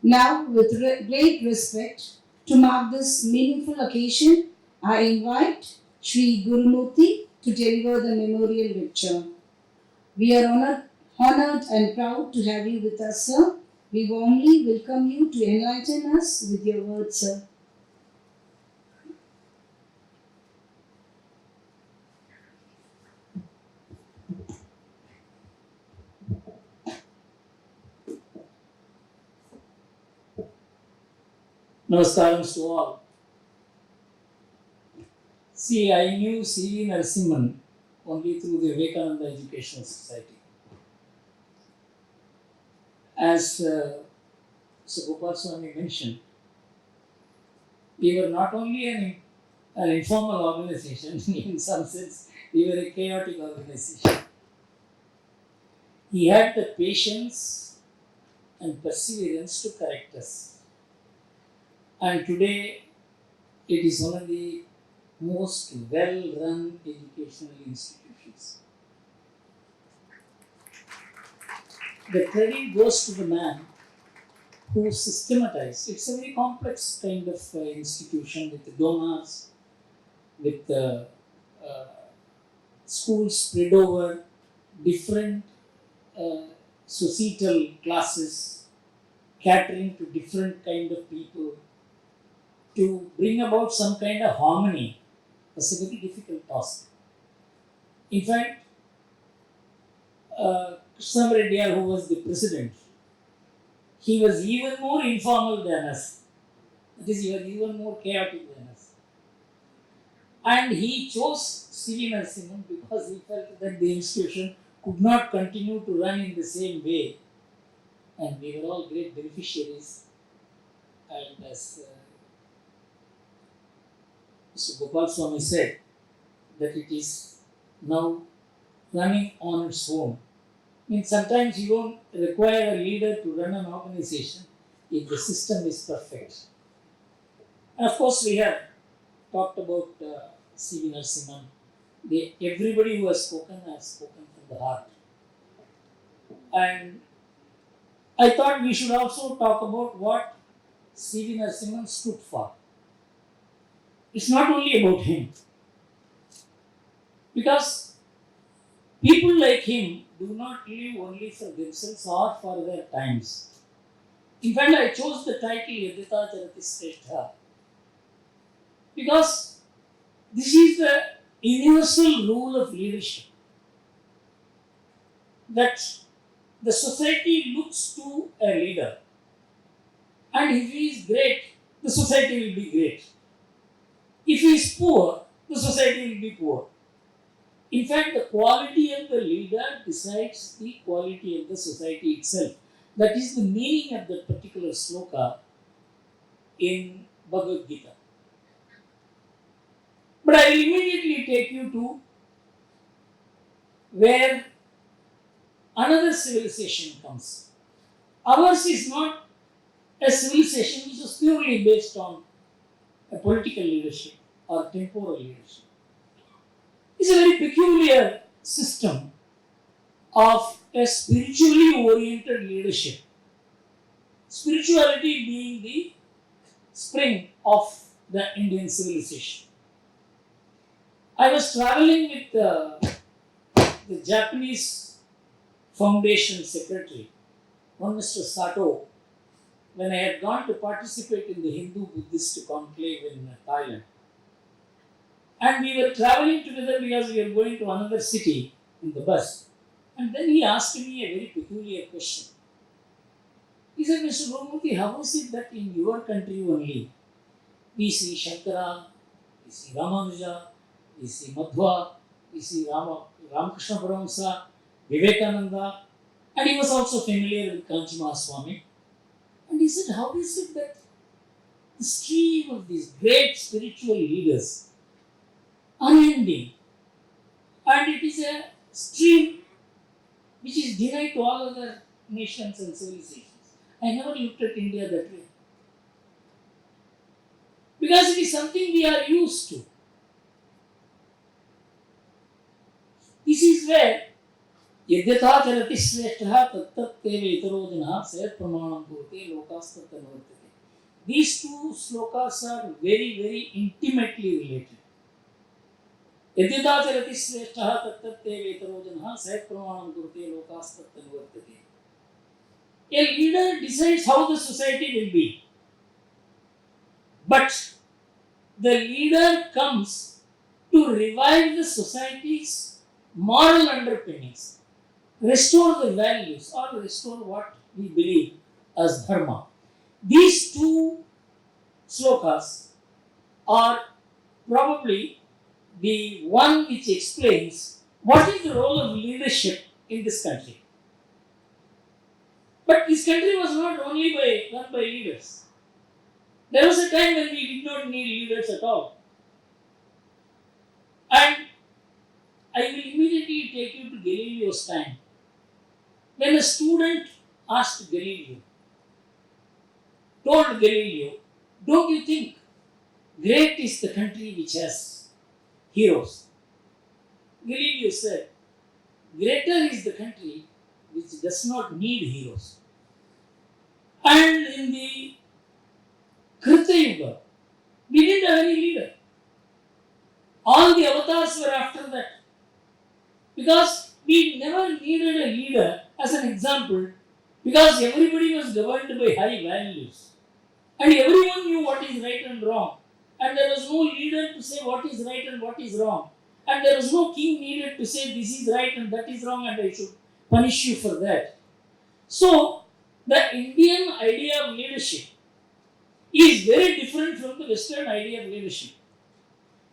Now, with great respect, to mark this meaningful occasion, I invite Sri Gurumurthy to deliver the memorial lecture. We are honored and proud to have you with us, sir. We warmly welcome you to enlighten us with your words, sir. Namaskaram to all. See, I knew C.V. Narasimhan only through the Vivekananda Educational Society. As Sir Gopal Swami mentioned, we were not only an informal organization, in some sense, we were a chaotic organization. He had the patience and perseverance to correct us. And today, it is one of the most well run educational institutions. The credit goes to the man who systematized. It's a very complex kind of institution with donors, with uh, schools spread over different uh, societal classes, catering to different kind of people, to bring about some kind of harmony was a very difficult task. In fact, Krishna Reddy, who was the president, he was even more informal than us. That is, he was even more chaotic than us. And he chose C.V. Narasimhan because he felt that the institution could not continue to run in the same way. And we were all great beneficiaries. And as Mr. Gopal Swami said, that it is now running on its own. I mean, sometimes you don't require a leader to run an organization if the system is perfect. And of course, we have talked about C.V. Narasimhan. Everybody who has spoken from the heart. And I thought we should also talk about what C.V. Narasimhan stood for. It's not only about him, because people like him do not live only for themselves or for their times. In fact, I chose the title Yadita Charati Sreshtha because this is the universal rule of leadership, that the society looks to a leader, and if he is great, the society will be great. If he is poor, the society will be poor. In fact, the quality of the leader decides the quality of the society itself. That is the meaning of that particular sloka in Bhagavad Gita. But I will immediately take you to where another civilization comes. Ours is not a civilization which is purely based on a political leadership or temporal leadership. It's a very peculiar system of a spiritually oriented leadership. Spirituality being the spring of the Indian civilization. I was traveling with the Japanese Foundation secretary, one Mr. Sato, when I had gone to participate in the Hindu Buddhist conclave in Thailand. And we were traveling together because we were going to another city in the bus. And then he asked me a very peculiar question. He said, Mr. Gurumurthy, how is it that in your country only we see Shankara, we see Ramanuja, we see Madhva, we see Ramakrishna Paramahansa, Vivekananda, and he was also familiar with Kanchi Mahaswami. And he said, how is it that the stream of these great spiritual leaders, unending, and it is a stream which is denied to all other nations and civilizations. I never looked at India that way. Because it is something we are used to. This is where यद्यथा चलति श्रेष्ठः तत्तत्तेव इतरो जनः सयत् प्रमाणं कुरुते लोकास्तत्तनुवर्तते. These two slokas are very, very intimately related. यद्यथा चलति श्रेष्ठः तत्तत्तेव इतरो जनः सयत् प्रमाणं कुरुते लोकास्तत्तनुवर्तते. A leader decides how the society will be, but the leader comes to revive the society's moral underpinnings, restore the values, or restore what we believe as dharma. These two slokas are probably the one which explains what is the role of leadership in this country. But this country was not only run by leaders. There was a time when we did not need leaders at all. And I will immediately take you to Galileo's time. When a student asked Galileo, told Galileo, don't you think great is the country which has heroes? Galileo said, greater is the country which does not need heroes. And in the Krita Yuga, we didn't have any leader. All the avatars were after that. Because we never needed a leader as an example, because everybody was governed by high values. And everyone knew what is right and wrong. And there was no leader to say what is right and what is wrong. And there was no king needed to say this is right and that is wrong and I should punish you for that. So, the Indian idea of leadership is very different from the Western idea of leadership.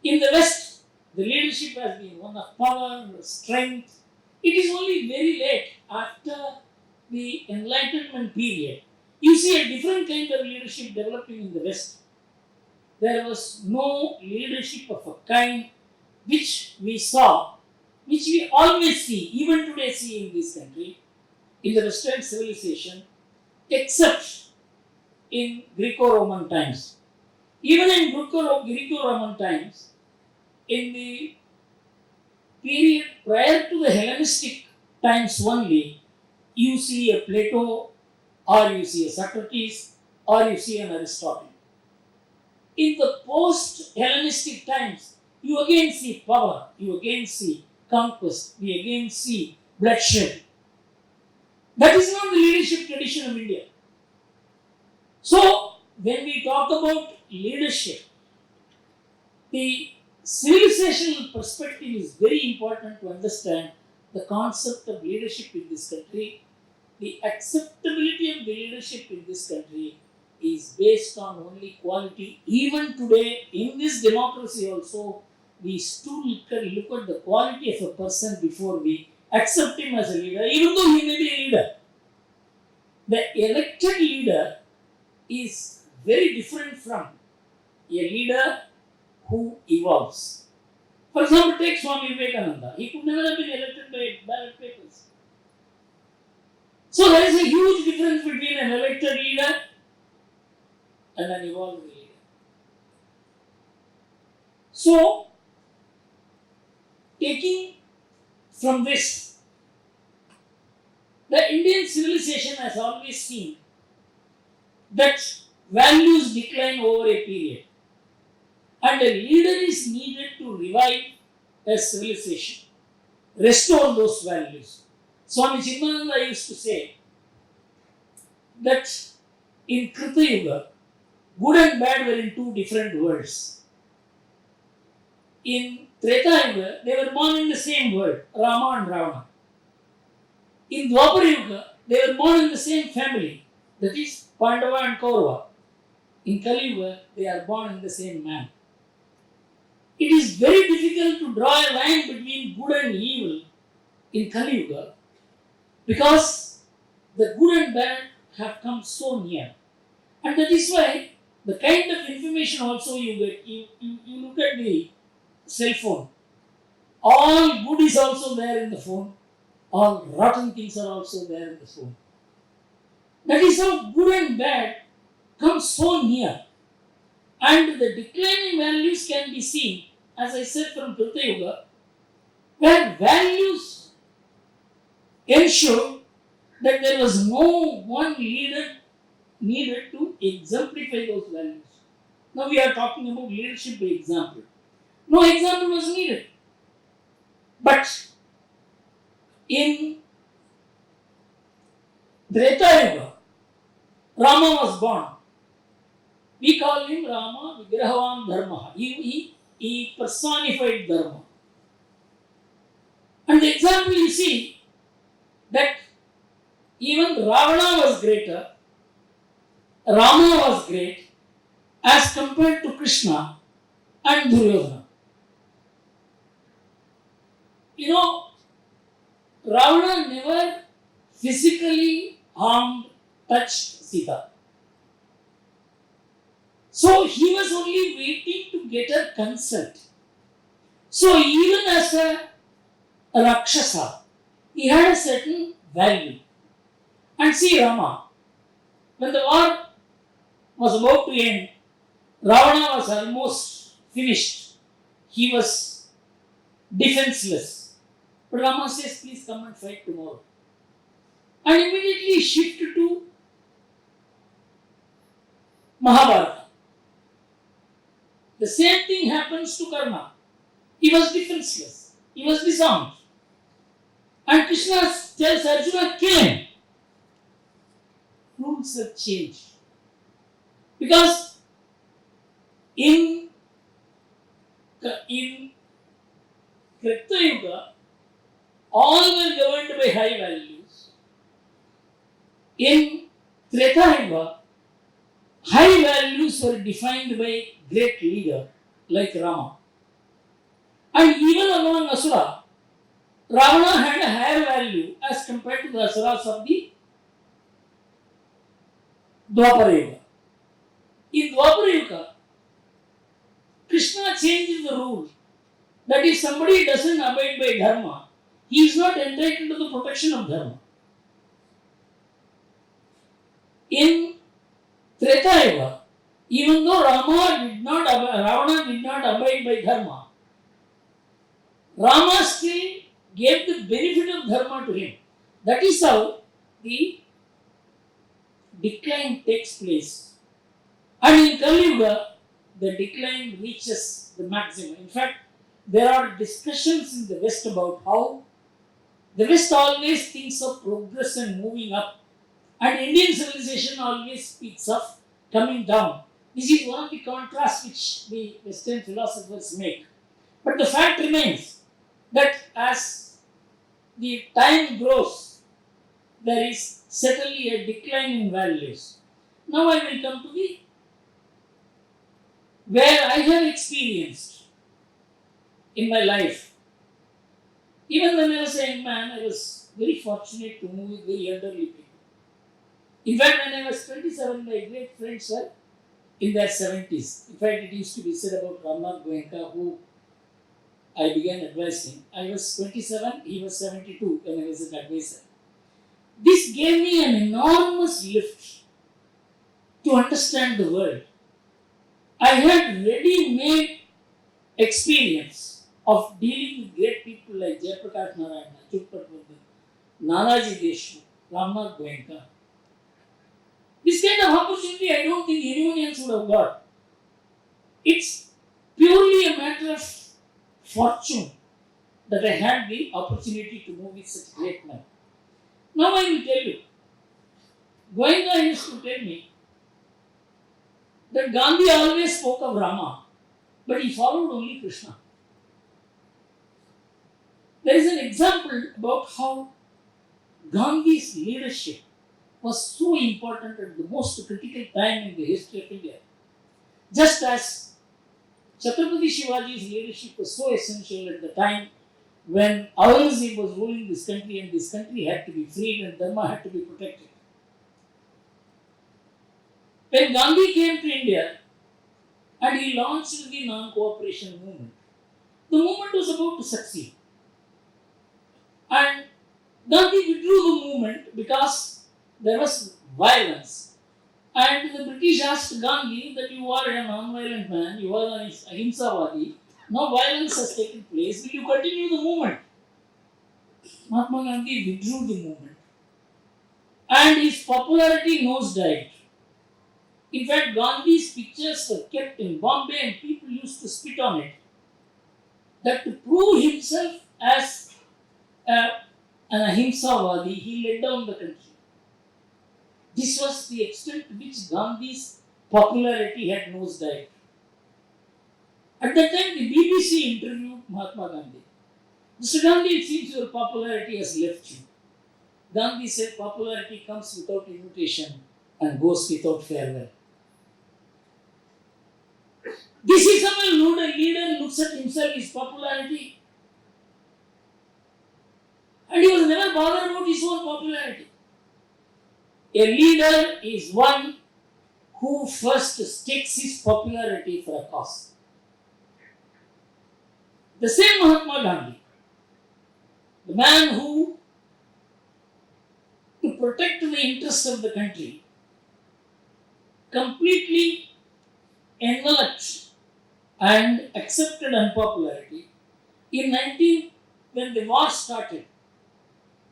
In the West, the leadership has been one of power, strength. It is only very late after the Enlightenment period. You see a different kind of leadership developing in the West. There was no leadership of a kind which we saw, which we always see, even today see in this country, in the Western civilization, except in Greco-Roman times. Even in Greco-Roman times, in the period prior to the Hellenistic times only, you see a Plato, or you see a Socrates, or you see an Aristotle. In the post-Hellenistic times, you again see power, you again see conquest, we again see bloodshed. That is not the leadership tradition of India. So, when we talk about leadership, the civilizational perspective is very important to understand the concept of leadership in this country. The acceptability of the leadership in this country is based on only quality. Even today, in this democracy also, we still look at the quality of a person before we accept him as a leader, even though he may be a leader. The elected leader is very different from a leader who evolves. For example, take Swami Vivekananda. He could never have been elected by ballot papers. So there is a huge difference between an elected leader and an evolved leader. So, taking from this, the Indian civilization has always seen that values decline over a period, and a leader is needed to revive a civilization, restore those values. Swami Chinmayananda used to say that in Krita Yuga, good and bad were in two different worlds. In Treta Yuga, they were born in the same world, Rama and Ravana. In Dwapara Yuga, they were born in the same family, that is Pandava and Kaurava. In Kali Yuga, they are born in the same man. It is very difficult to draw a line between good and evil in Kali Yuga, because the good and bad have come so near. And that is why the kind of information also you get, you look at the cell phone. All good is also there in the phone. All rotten things are also there in the phone. That is how good and bad come so near. And the declining values can be seen, as I said, from Treta Yuga, where values ensured that there was no one leader needed to exemplify those values. Now we are talking about leadership by example. No example was needed. But in Treta Yuga, Rama was born. We call him Rama Vigrahavan Dharma. He personified Dharma. And the example you see that even Ravana was greater, Rama was great as compared to Krishna and Duryodhana. You know, Ravana never physically harmed, touched Sita. So he was only waiting to get her consent. So even as a Rakshasa, he had a certain value. And see Rama, when the war was about to end, Ravana was almost finished. He was defenseless. But Rama says, please come and fight tomorrow. And immediately shifted to Mahabharata. The same thing happens to Karna. He was defenseless. He was disarmed. And Krishna tells Arjuna, kill him. Rules have changed. Because in Treta Yuga, all were governed by high values. In Treta Yuga, high values were defined by great leader like Rama. And even among Asura, Ravana had a higher value as compared to the Asuras of the Dwapara Yuga. In Dwapara Yuga, Krishna changed the rule that if somebody doesn't abide by Dharma, he is not entitled to the protection of Dharma. In Treta Yuga, even though Ravana did not abide by Dharma, Rama still gave the benefit of Dharma to him. That is how the decline takes place. And in Kali Yuga, the decline reaches the maximum. In fact, there are discussions in the West about how the West always thinks of progress and moving up, and Indian civilization always speaks of coming down. This is one of the contrasts which the Western philosophers make. But the fact remains that as the time grows, there is certainly a decline in values. Now I will come to the where I have experienced in my life. Even when I was a young man, I was very fortunate to move with very elderly people. In fact, when I was 27, my great friends were in their 70s. In fact, it used to be said about Ramnath Goenka, who I began advising. I was 27, he was 72 when I was an advisor. This gave me an enormous lift to understand the world. I had ready-made experience of dealing with great people like Jayaprakash Narayana, Achyut Patwardhan, Nanaji Deshmukh, Ramnath Goenka. This kind of opportunity I don't think anyone else would have got. It's purely a matter of fortune that I had the opportunity to move with such great men. Now I will tell you, Goenka used to tell me that Gandhi always spoke of Rama, but he followed only Krishna. There is an example about how Gandhi's leadership was so important at the most critical time in the history of India. Just as Chhatrapati Shivaji's leadership was so essential at the time when Aurangzeb was ruling this country and this country had to be freed and Dharma had to be protected. When Gandhi came to India and he launched the non-cooperation movement, the movement was about to succeed. And Gandhi withdrew the movement because there was violence. And the British asked Gandhi that you are a non-violent man, you are an ahimsavadi, now violence has taken place, will you continue the movement? Mahatma Gandhi withdrew the movement and his popularity nosedived. In fact, Gandhi's pictures were kept in Bombay and people used to spit on it. That to prove himself as a, an ahimsavadi, he led down the country. This was the extent to which Gandhi's popularity had nosedived. At that time, the BBC interviewed Mahatma Gandhi. Mr. Gandhi, it seems your popularity has left you. Gandhi said popularity comes without invitation and goes without farewell. This is how a leader looks at himself, his popularity. And he was never bothered about his own popularity. A leader is one who first stakes his popularity for a cause. The same Mahatma Gandhi, the man who, to protect the interests of the country, completely enveloped and accepted unpopularity. When the war started,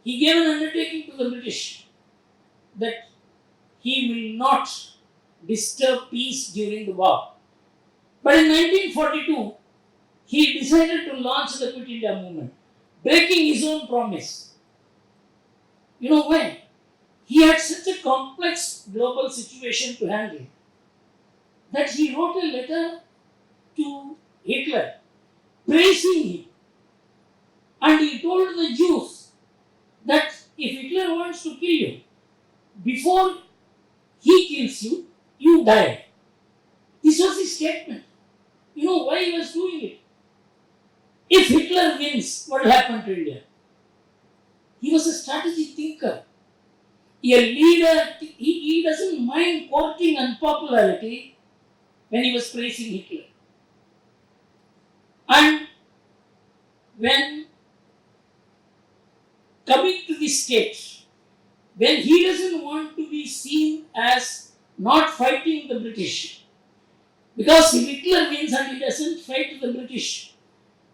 he gave an undertaking to the British that he will not disturb peace during the war. But in 1942, he decided to launch the Quit India movement, breaking his own promise. You know why? He had such a complex global situation to handle that he wrote a letter to Hitler praising him. And he told the Jews that if Hitler wants to kill you, before he kills you, you die. This was his statement. You know why he was doing it? If Hitler wins, what will happen to India? He was a strategic thinker. A leader, he doesn't mind courting unpopularity when he was praising Hitler. And when coming to the state, when he doesn't want to be seen as not fighting the British, because if Hitler wins and he doesn't fight the British,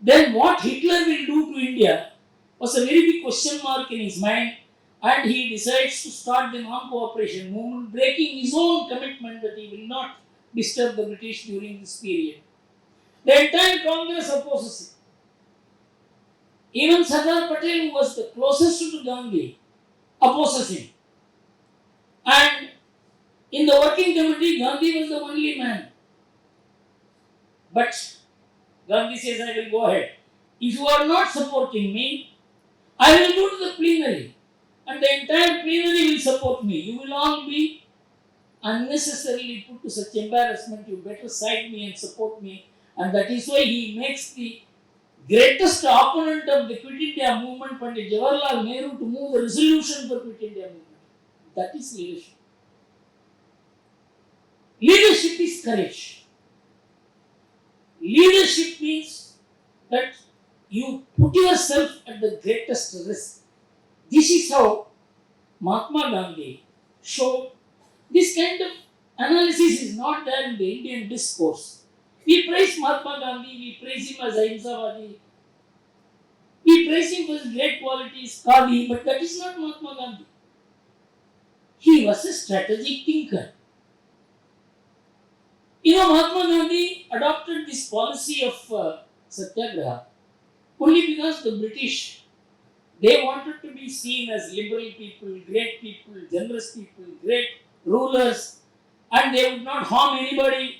then what Hitler will do to India was a very big question mark in his mind, and he decides to start the non-cooperation movement, breaking his own commitment that he will not disturb the British during this period. The entire Congress opposes it. Even Sardar Patel, who was the closest to Gandhi, opposes him. And in the working committee, Gandhi was the only man. But Gandhi says, I will go ahead. If you are not supporting me, I will go to the plenary. And the entire plenary will support me. You will all be unnecessarily put to such embarrassment. You better side me and support me. And that is why he makes the greatest opponent of the Quit India movement, Pandit Jawaharlal Nehru, to move the resolution for Quit India movement. That is leadership. Leadership is courage. Leadership means that you put yourself at the greatest risk. This is how Mahatma Gandhi showed. This kind of analysis is not there in the Indian discourse. We praise Mahatma Gandhi, we praise him as Ahimsavadi, we praise him for his great qualities, Kali, but that is not Mahatma Gandhi. He was a strategic thinker. You know, Mahatma Gandhi adopted this policy of Satyagraha only because the British, they wanted to be seen as liberal people, great people, generous people, great rulers, and they would not harm anybody,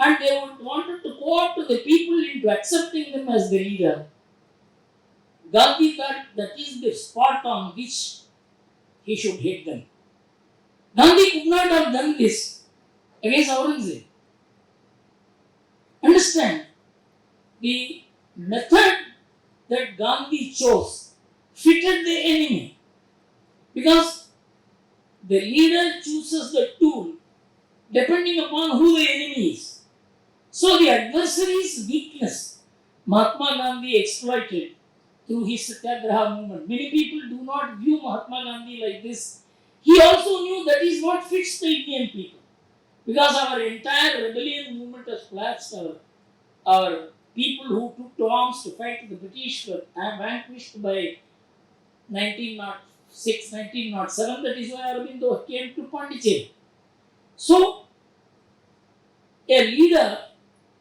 and they wanted to co-opt the people into accepting them as the leader. Gandhi thought that is the spot on which he should hit them. Gandhi could not have done this against Aurangzeb. Understand, the method that Gandhi chose fitted the enemy, because the leader chooses the tool depending upon who the enemy is. So the adversary's weakness, Mahatma Gandhi exploited through his Satyagraha movement. Many people do not view Mahatma Gandhi like this. He also knew that is what fits the Indian people. Because our entire rebellion movement has collapsed, our people who took to arms to fight the British were vanquished by 1906, 1907. That is why Aurobindo came to Pondicherry. So, a leader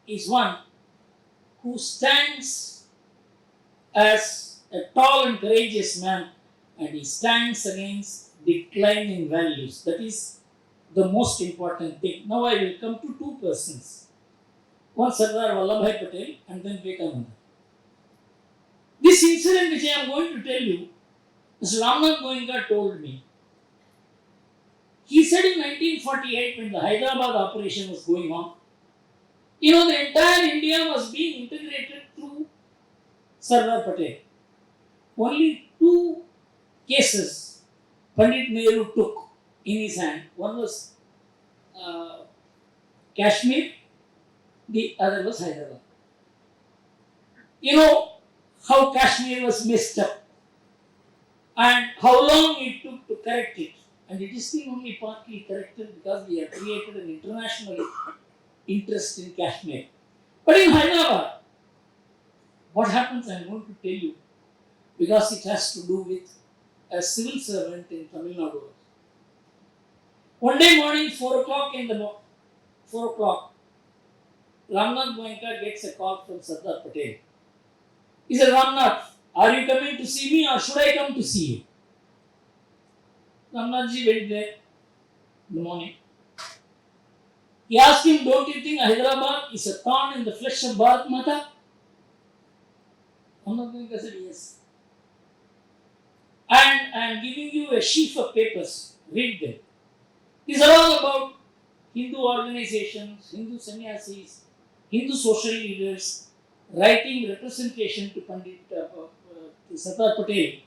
is one who stands as a tall and courageous man, and he stands against declining values. That is the most important thing. Now I will come to two persons. One Sardar Vallabhbhai Patel and then Vivekananda. This incident which I am going to tell you, Mr. Ramnath Goenka told me. He said in 1948 when the Hyderabad operation was going on, the entire India was being integrated through Sardar Patel. Only two cases Pandit Nehru took in his hand. One was Kashmir, the other was Hyderabad. You know how Kashmir was messed up and how long it took to correct it. And it is still only partly corrected because we have created an international interest in Kashmir. But in Hyderabad, what happens I am going to tell you because it has to do with a civil servant in Tamil Nadu. One day morning, 4 o'clock, Ramnath Goenka gets a call from Sardar Patel. He said, Ramnath, are you coming to see me or should I come to see you? Ramnathji went there in the morning. He asked him, don't you think Hyderabad is a thorn in the flesh of Bharat Mata? Ramnath Goenka said, yes. And I am giving you a sheaf of papers. Read them. These are all about Hindu organizations, Hindu sannyasis, Hindu social leaders writing representation to Pandit to Sardar Patel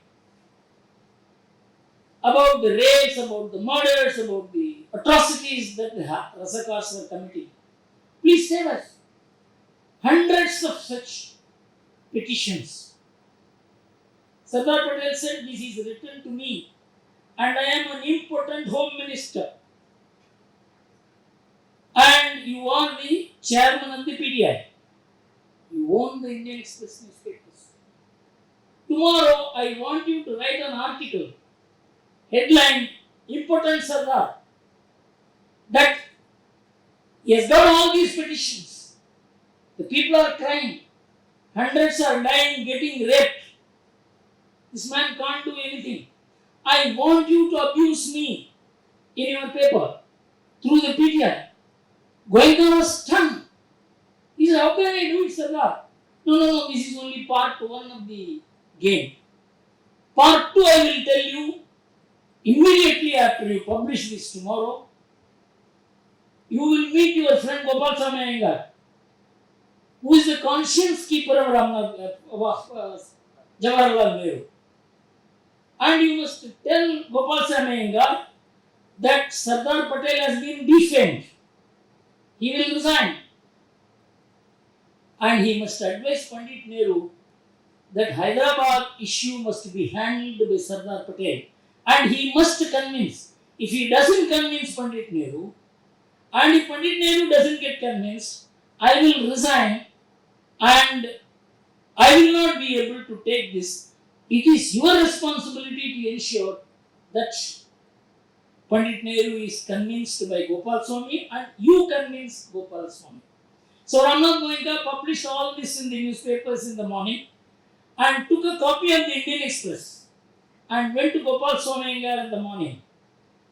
about the rapes, about the murders, about the atrocities that the Rasakars were committing. Please save us. Hundreds of such petitions. Sardar Patel said, this is written to me and I am an impotent home minister. And you are the chairman of the PDI. You own the Indian Express newspapers. Tomorrow I want you to write an article, headline, Impotent Sardar, that he has got all these petitions. The people are crying. Hundreds are dying, getting raped. This man can't do anything. I want you to abuse me in your paper through the PDI. Goenka was stunned. He said, how can I do it, Sardar? No, this is only part one of the game. Part two I will tell you immediately after you publish this tomorrow. You will meet your friend Gopalswamy Iyengar, who is the conscience keeper of Jawaharlal Nehru. And you must tell Gopalswamy Iyengar that Sardar Patel has been defamed. He will resign. And he must advise Pandit Nehru that Hyderabad issue must be handled by Sardar Patel. And he must convince. If he doesn't convince Pandit Nehru, and if Pandit Nehru doesn't get convinced, I will resign and I will not be able to take this. It is your responsibility to ensure that Pandit Nehru is convinced by Gopalswamy and you convince Gopalswamy. So Ramnath Goenka published all this in the newspapers in the morning and took a copy of the Indian Express and went to Gopalswamy Iyengar in the morning.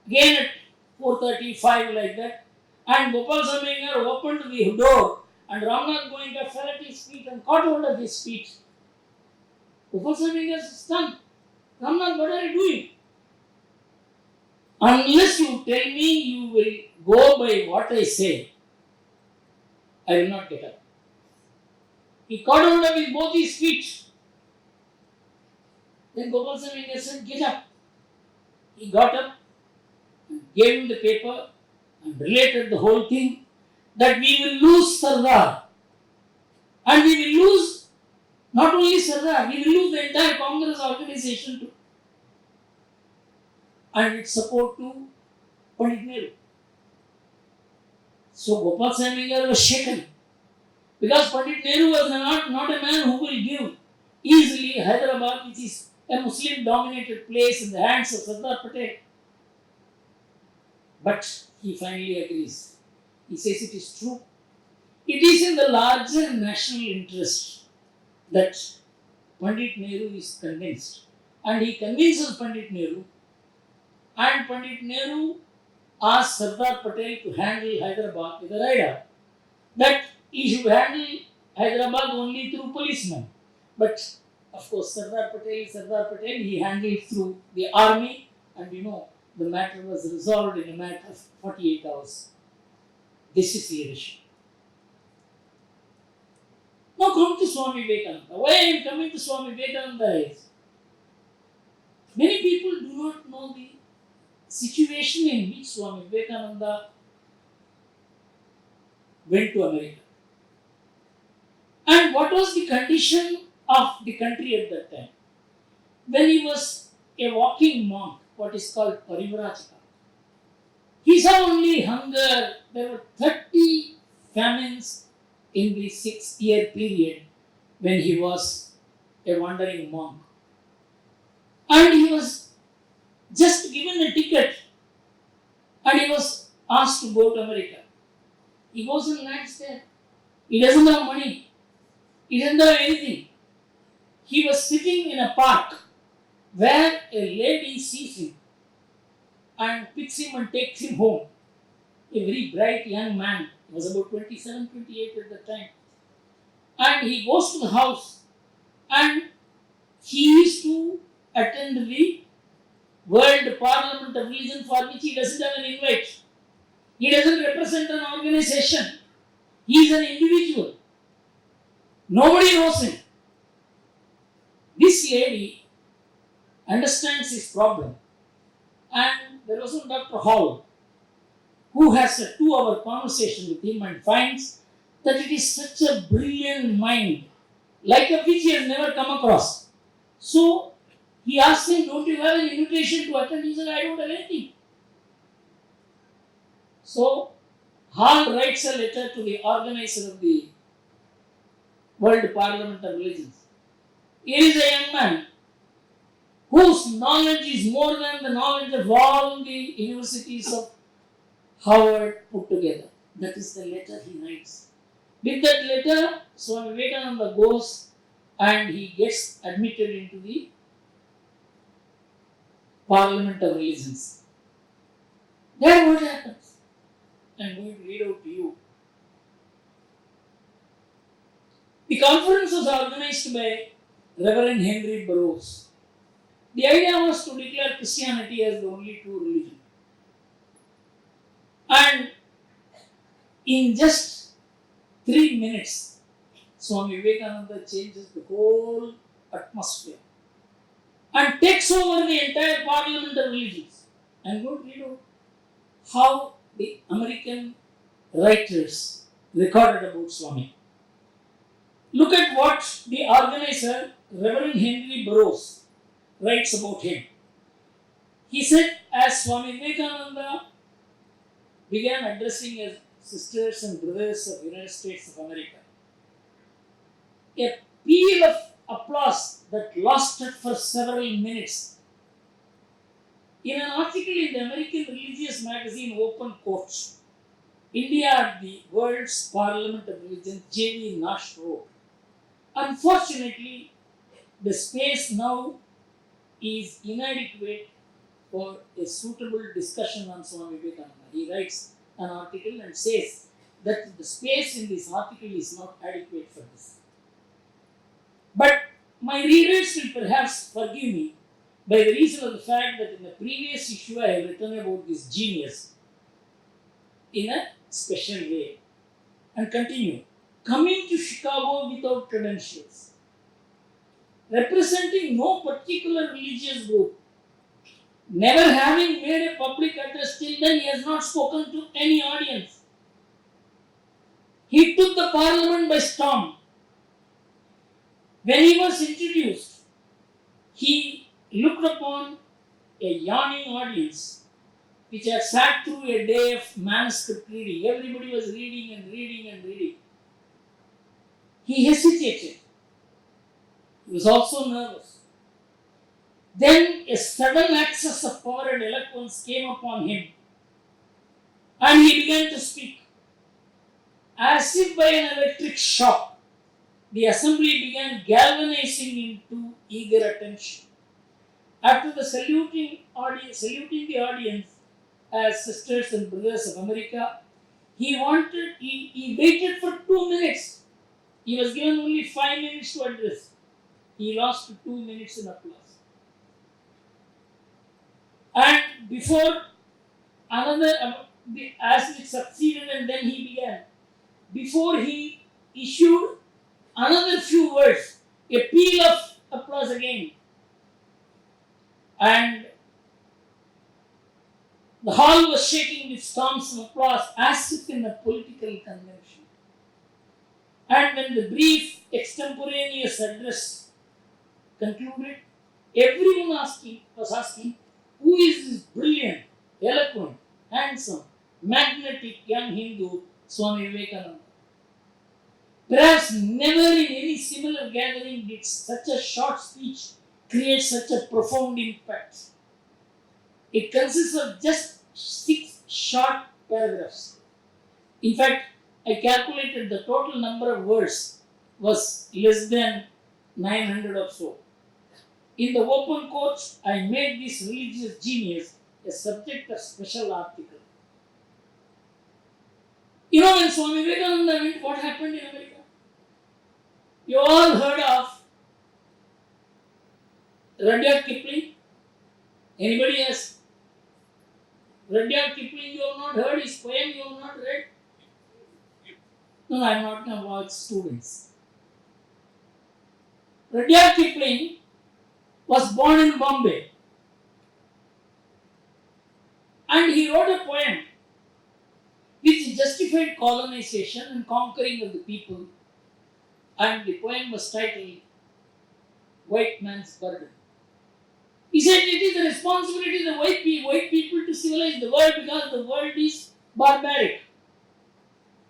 Again at 4:35 like that. And Gopalswamy Iyengar opened the door and Ramnath Goenka fell at his feet and caught hold of his feet. Gopalswamy Iyengar is stunned. Ramnath, what are you doing? Unless you tell me you will go by what I say, I will not get up. He caught hold of both his feet. Then Gopalswamy Iyengar said, get up. He got up and gave him the paper and related the whole thing that we will lose Sardar. And we will lose not only Sardar, we will lose the entire Congress organization too. And its support to Pandit Nehru. So Gopalswamy Iyengar was shaken because Pandit Nehru was not a man who will give easily Hyderabad, which is a Muslim dominated place in the hands of Sardar Patel. But he finally agrees. He says it is true. It is in the larger national interest that Pandit Nehru is convinced. And he convinces Pandit Nehru, and Pandit Nehru asked Sardar Patel to handle Hyderabad with a rider. That he should handle Hyderabad only through policemen. But of course, Sardar Patel, he handled through the army, and the matter was resolved in a matter of 48 hours. This is leadership. Now come to Swami Vivekananda. Why I am coming to Swami Vivekananda is, many people do not know the situation in which Swami Vivekananda went to America. And what was the condition of the country at that time? When he was a walking monk, what is called Parivrajaka, he saw only hunger. There were 30 famines in the 6-year period when he was a wandering monk. And he was just given a ticket and he was asked to go to America. He goes and lands there. He doesn't have money. He doesn't have anything. He was sitting in a park where a lady sees him and picks him and takes him home. A very bright young man. He was about 27, 28 at the time. And he goes to the house and he is to attend the World Parliament of Religion, for which he doesn't have an invite. He doesn't represent an organization. He is an individual. Nobody knows him. This lady understands his problem. And there was one Dr. Hall who has a 2-hour conversation with him and finds that it is such a brilliant mind, like a which he has never come across. So he asked him, don't you have an invitation to attend? He said, I don't have anything. So Hall writes a letter to the organizer of the World Parliament of Religions. Here is a young man whose knowledge is more than the knowledge of all the universities of Harvard put together. That is the letter he writes. With that letter, Swami Vivekananda goes and he gets admitted into the Parliament of Religions. Then what happens? I'm going to read out to you. The conference was organized by Reverend Henry Burroughs. The idea was to declare Christianity as the only true religion. And in just 3 minutes, Swami Vivekananda changes the whole atmosphere and takes over the entire Parliament of Religions. I'm going to read out how the American writers recorded about Swami. Look at what the organizer, Reverend Henry Burroughs, writes about him. He said, as Swami Vivekananda began addressing his sisters and brothers of the United States of America, a peal of applause that lasted for several minutes. In an article in the American religious magazine Open Courts, India, the world's Parliament of Religion, J.V. Nash wrote, unfortunately, the space now is inadequate for a suitable discussion on Swami Vivekananda. He writes an article and says that the space in this article is not adequate for this. But my readers will perhaps forgive me by the reason of the fact that in the previous issue I have written about this genius in a special way. And continue. Coming to Chicago without credentials, representing no particular religious group, never having made a public address till then, he has not spoken to any audience. He took the Parliament by storm. When he was introduced, he looked upon a yawning audience which had sat through a day of manuscript reading. Everybody was reading and reading and reading. He hesitated. He was also nervous. Then a sudden access of power and eloquence came upon him, and he began to speak. As if by an electric shock, the assembly began galvanizing into eager attention. After the saluting the audience as sisters and brothers of America, he waited for 2 minutes. He was given only 5 minutes to address. He lost 2 minutes in applause. And before another, as it succeeded, and then he began. Before he issued another few words, a peal of applause again. And the hall was shaking with storms of applause as if in a political convention. And when the brief extemporaneous address concluded, everyone was asking, who is this brilliant, eloquent, handsome, magnetic young Hindu, Swami Vivekananda? Perhaps never in any similar gathering did such a short speech create such a profound impact. It consists of just 6 short paragraphs. In fact, I calculated the total number of words was less than 900 or so. In the open quotes, I made this religious genius a subject of special article. You know, when Swami Vivekananda went, what happened in America? You all heard of Rudyard Kipling? Anybody else? Rudyard Kipling, you have not heard his poem, you have not read? No, I am not talking about students. Rudyard Kipling was born in Bombay, and he wrote a poem which justified colonization and conquering of the people, and the poem was titled White Man's Burden. He said it is the responsibility of the white people to civilize the world because the world is barbaric.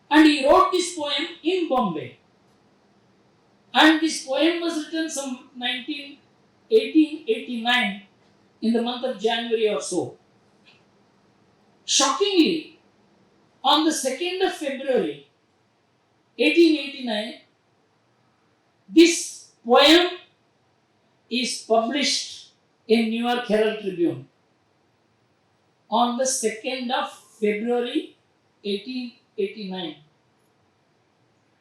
And he wrote this poem in Bombay. And this poem was written some 1889 in the month of January or so. Shockingly, on the 2nd of February 1889, this poem is published in New York Herald Tribune on the 2nd of February 1889.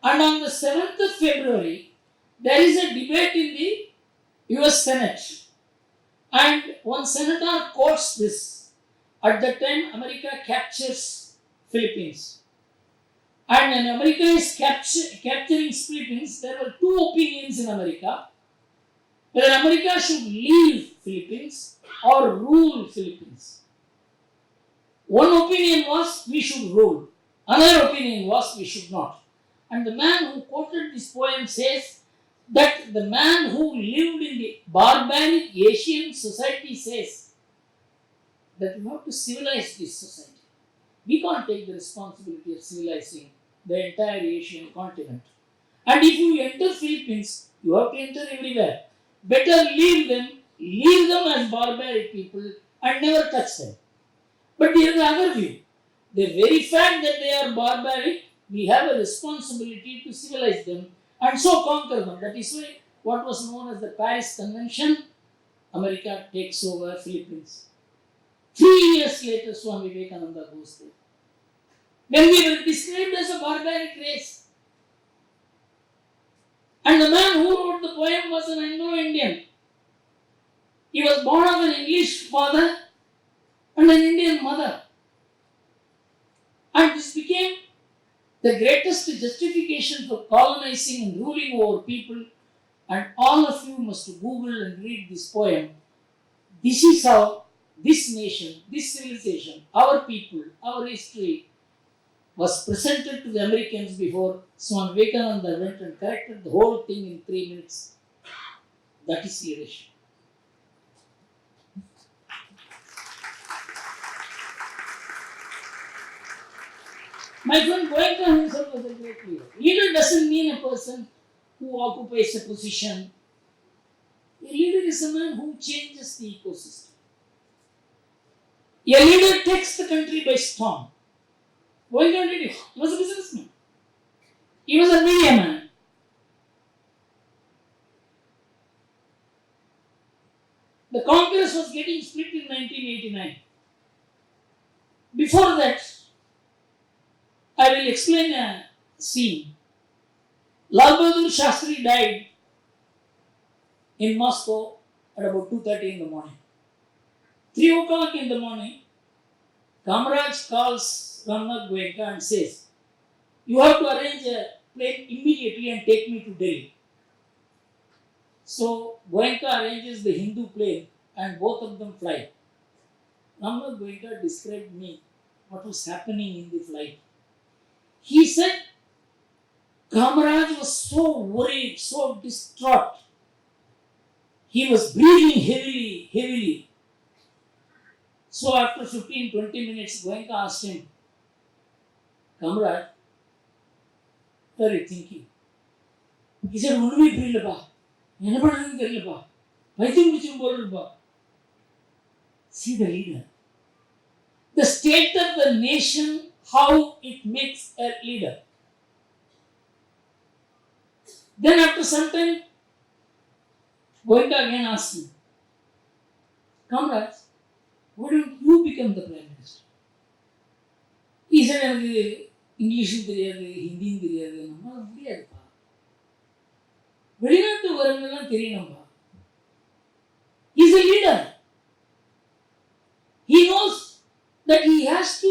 And on the 7th of February, there is a debate in the US Senate. And one senator quotes this. At that time, America captures Philippines. And when America is capturing Philippines, there were 2 opinions in America. Whether America should leave Philippines or rule Philippines. One opinion was we should rule. Another opinion was we should not. And the man who quoted this poem says that the man who lived in the barbaric Asian society says that we have to civilize this society. We can't take the responsibility of civilizing the entire Asian continent. And if you enter Philippines, you have to enter everywhere. Better leave them as barbaric people and never touch them. But there is another view. The very fact that they are barbaric, we have a responsibility to civilize them and so conquer them. That is why what was known as the Paris Convention, America takes over Philippines. 3 years later, Swami Vivekananda goes there. When we were described as a barbaric race, and the man who wrote the poem was an Anglo-Indian. He was born of an English father and an Indian mother. And this became the greatest justification for colonizing and ruling over people. And all of you must Google and read this poem. This is how this nation, this civilization, our people, our history was presented to the Americans before Swami Vivekananda went and corrected the whole thing in 3 minutes. That is leadership. My friend Goenka himself was a great leader. Leader doesn't mean a person who occupies a position A leader is a man who changes the ecosystem. A leader takes the country by storm. Goenka did it. He was a businessman. He was a media man. The Congress was getting split in 1989. Before that, I will explain a scene. Lal Bahadur Shastri died in Moscow at about 2:30 in the morning. 3 o'clock in the morning, Kamaraj calls Ramnath Goenka and says, "You have to arrange a plane immediately and take me to Delhi." So Goenka arranges the Hindu plane and both of them fly. Ramnath Goenka described me what was happening in the flight. He said Kamaraj was so worried, so distraught. He was breathing heavily. So after 15-20 minutes, Goenka asked him, "Kamaraj, what are you thinking?" He said, "ஒண்ணுமே புரியலப்பா, என்ன பண்றதுன்னு தெரியலப்பா, பைத்தியம் பிடிச்சும் போல இருப்பா." See the leader. The state of the nation, how it makes a leader. Then after some time, Goenka again asked him, "Kamaraj, why don't you become the Prime Minister?" He said, "எனக்கு இங்கிலீஷும் தெரியாது, ஹிந்தியும் தெரியாது, நம்மளால முடியாதுப்பா. வெளிநாட்டு வரங்கள்லாம் தெரியணும்பா." He is a leader. He knows that he has to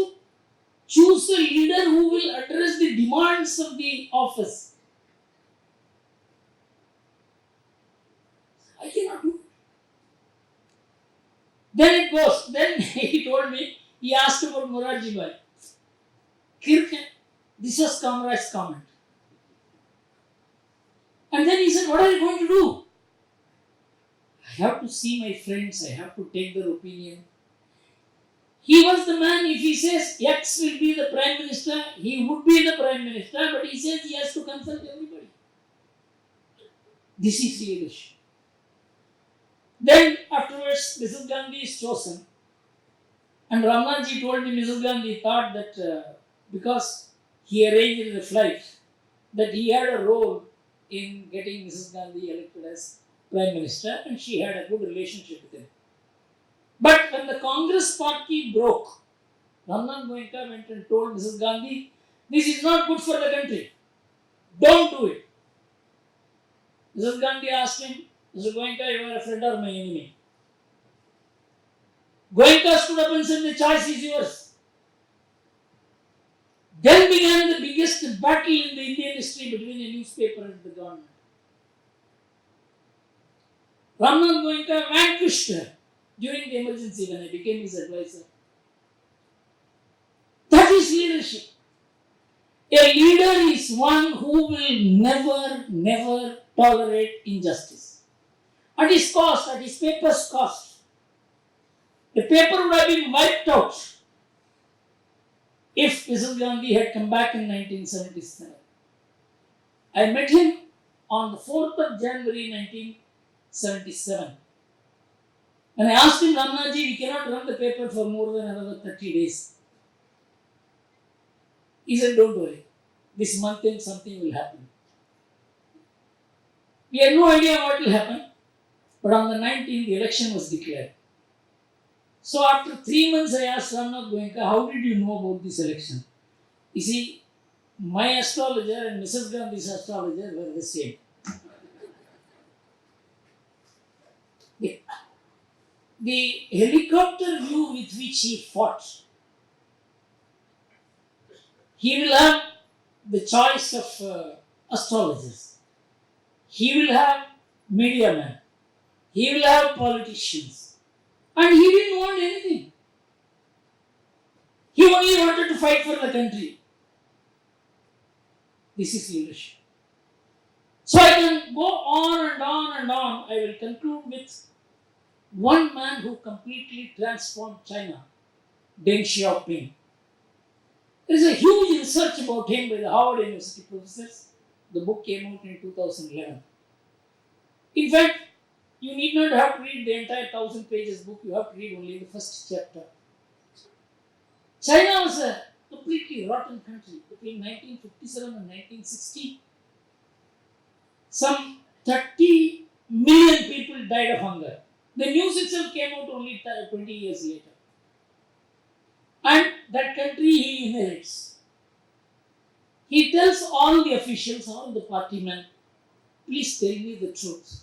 choose a leader who will address the demands of the office. I cannot do it. Then it goes. Then he told me, he asked about Morarji Bhai. Kirken. This was Kamaraj's comment. And then he said, "What are you going to do?" "I have to see my friends. I have to take their opinion." He was the man, if he says X will be the Prime Minister, he would be the Prime Minister, but he says he has to consult everybody. This is leadership. Then afterwards, Mrs. Gandhi is chosen. And Ramnathji told me Mrs. Gandhi thought that because he arranged the flight, that he had a role in getting Mrs. Gandhi elected as Prime Minister, and she had a good relationship with him. But when the Congress party broke, Ramnath Goenka went and told Mrs. Gandhi, "This is not good for the country. Don't do it." Mrs. Gandhi asked him, "Mr. Goenka, you are a friend or my enemy?" Goenka stood up and said, "The choice is yours." Then began the biggest battle in the Indian history between the newspaper and the government. Ramnath Goenka vanquished her during the emergency when I became his advisor. That is leadership. A leader is one who will never tolerate injustice. At his cost, at his paper's cost. The paper would have been wiped out if Mrs. Gandhi had come back in 1977. I met him on the 4th of January 1977. And I asked him, "Ramnathji, we cannot run the paper for more than another 30 days. He said, "Don't worry. This month end something will happen." We had no idea what will happen. But on the 19th, the election was declared. So after 3 months, I asked Ramnath Goenka, "How did you know about this election?" You see, my astrologer and Mrs. Gandhi's astrologer were the same. The helicopter view with which he fought, he will have the choice of astrologers. He will have media men. He will have politicians. And he didn't want anything. He only wanted to fight for the country. This is leadership. So I can go on and on and on. I will conclude with one man who completely transformed China, Deng Xiaoping. There is a huge research about him by the Harvard University professors. The book came out in 2011. In fact, You need not have to read the entire 1,000 pages book, you have to read only the first chapter. China was a completely rotten country between 1957 and 1960. Some 30 million people died of hunger. The news itself came out only 20 years later. And that country he inherits. He tells all the officials, all the party men, please tell me the truth.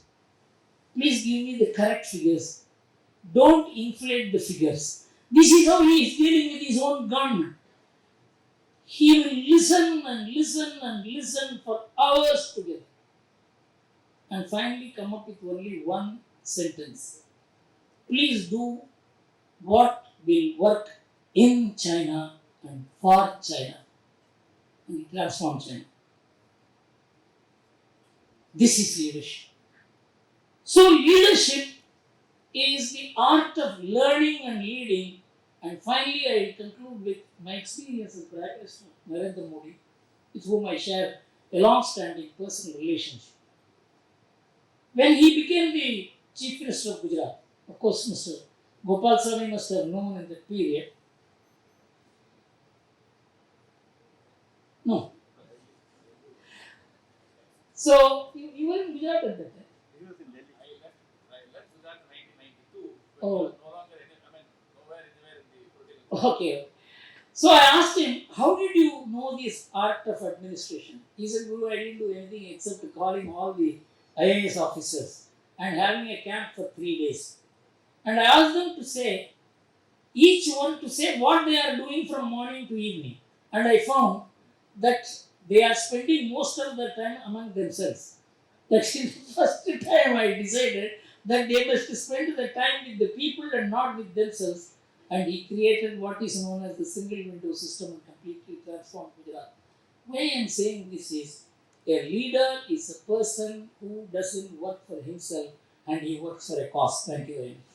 Please give me the correct figures. Don't inflate the figures. This is how he is dealing with his own government. He will listen and listen and listen for hours together. And finally come up with only one sentence. Please do what will work in China and for China. And he transformed China. This is leadership. So leadership is the art of learning and leading. And finally, I will conclude with my experience as Prime Minister Narendra Modi, with whom I share a long-standing personal relationship. When he became the Chief Minister of Gujarat, of course, Mr. Gopal Swami must have known in that period. No. So, you were in Gujarat at that time? He was in Delhi. I left Gujarat in 1992. But Oh. he was no longer nowhere anywhere in the political. Okay. So I asked him, how did you know this art of administration? He said, Guru, I didn't do anything except calling all the IAS officers and having a camp for 3 days. And I asked them to say, each one to say what they are doing from morning to evening. And I found that they are spending most of the time among themselves. That's the first time I decided that they must spend the time with the people and not with themselves. And he created what is known as the single window system and completely transformed Gujarat. Why I am saying this is, a leader is a person who doesn't work for himself and he works for a cause. Thank you very much.